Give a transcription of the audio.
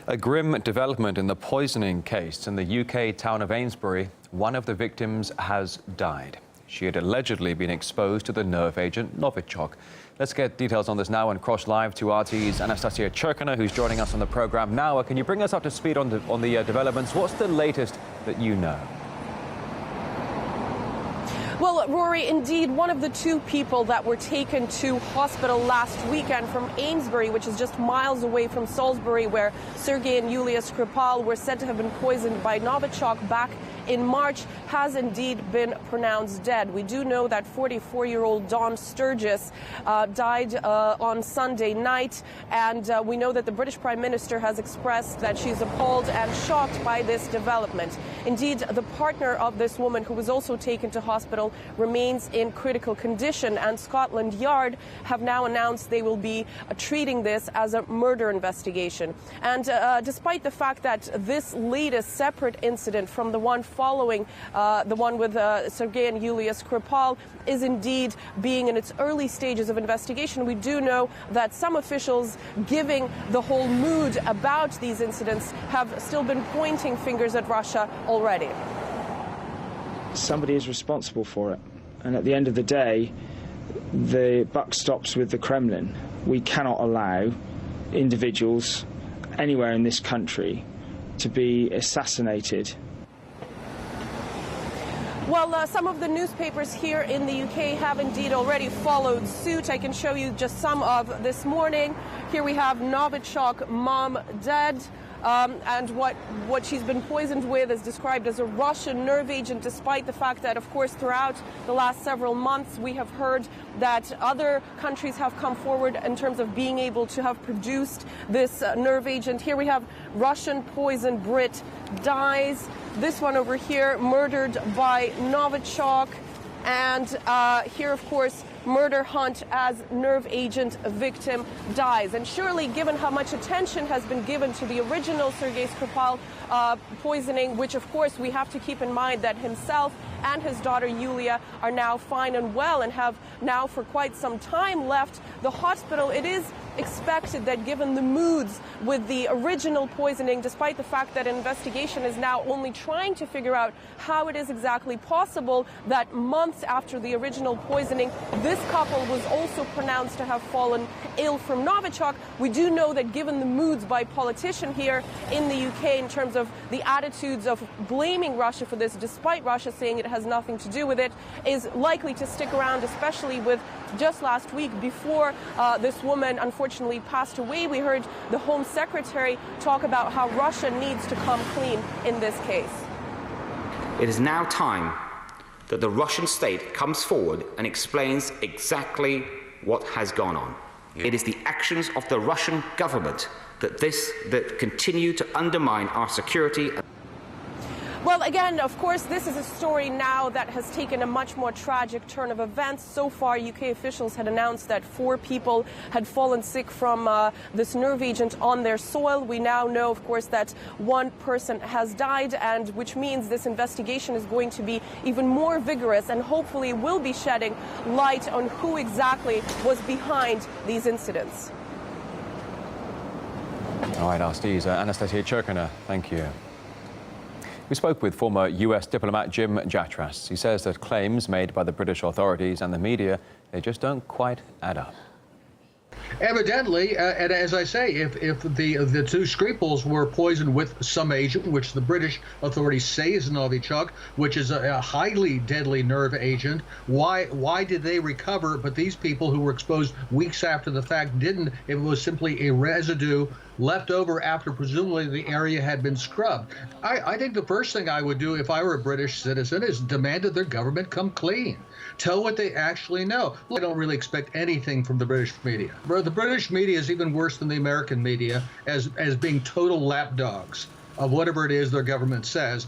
A grim development in the poisoning case in the UK town of Amesbury. One of the victims has died. She had allegedly been exposed to the nerve agent Novichok. Let's get details on this now and cross live to RT's Anastasia Cherkina, who's joining us on the programme now. Can you bring us up to speed on the developments? What's the latest that you know? Well, Rory, indeed, one of the two people that were taken to hospital last weekend from Amesbury, which is just miles away from Salisbury, where Sergei and Yulia Skripal were said to have been poisoned by Novichok back in March, has indeed been pronounced dead. We do know that 44-year-old Dawn Sturgess died on Sunday night, and we know that the British Prime Minister has expressed that she's appalled and shocked by this development. Indeed, the partner of this woman, who was also taken to hospital, remains in critical condition, and Scotland Yard have now announced they will be treating this as a murder investigation. And despite the fact that this latest separate incident from the one following the one with Sergei and Yulia Skripal is indeed being in its early stages of investigation, we do know that some officials giving the whole mood about these incidents have still been pointing fingers at Russia already. Somebody is responsible for it, and at the end of the day, the buck stops with the Kremlin. We cannot allow individuals anywhere in this country to be assassinated. Well, some of the newspapers here in the UK have indeed already followed suit. I can show you just some of this morning. Here we have Novichok, mom dead. And what she's been poisoned with is described as a Russian nerve agent, despite the fact that, of course, throughout the last several months, we have heard that other countries have come forward in terms of being able to have produced this nerve agent. Here we have Russian poison Brit dies. This one over here, murdered by Novichok. And here, of course, murder hunt as nerve agent victim dies. And surely, given how much attention has been given to the original Sergei Skripal poisoning, which, of course, we have to keep in mind that himself and his daughter Yulia are now fine and well and have now for quite some time left the hospital, it is expected that given the moods with the original poisoning, despite the fact that an investigation is now only trying to figure out how it is exactly possible that months after the original poisoning, this couple was also pronounced to have fallen ill from Novichok. We do know that given the moods by politicians here in the UK in terms of the attitudes of blaming Russia for this, despite Russia saying it has nothing to do with it, is likely to stick around, especially with just last week before this woman unfortunately passed away. We heard the Home Secretary talk about how Russia needs to come clean in this case. It is now time that the Russian state comes forward and explains exactly what has gone on. It is the actions of the Russian government that continue to undermine our security. Well, again, of course, this is a story now that has taken a much more tragic turn of events. So far, UK officials had announced that 4 people had fallen sick from this nerve agent on their soil. We now know, of course, that 1 person has died, and which means this investigation is going to be even more vigorous and hopefully will be shedding light on who exactly was behind these incidents. All right, Anastasia Cherkina, thank you. We spoke with former US diplomat Jim Jatras. He says that claims made by the British authorities and the media, they just don't quite add up. Evidently, and as I say, if the 2 Skripals were poisoned with some agent, which the British authorities say is Novichok, which is a highly deadly nerve agent, why did they recover, but these people who were exposed weeks after the fact didn't? It was simply a residue left over after presumably the area had been scrubbed. I think the first thing I would do if I were a British citizen is demand that their government come clean. Tell what they actually know. I don't really expect anything from the British media. The British media is even worse than the American media as being total lapdogs of whatever it is their government says.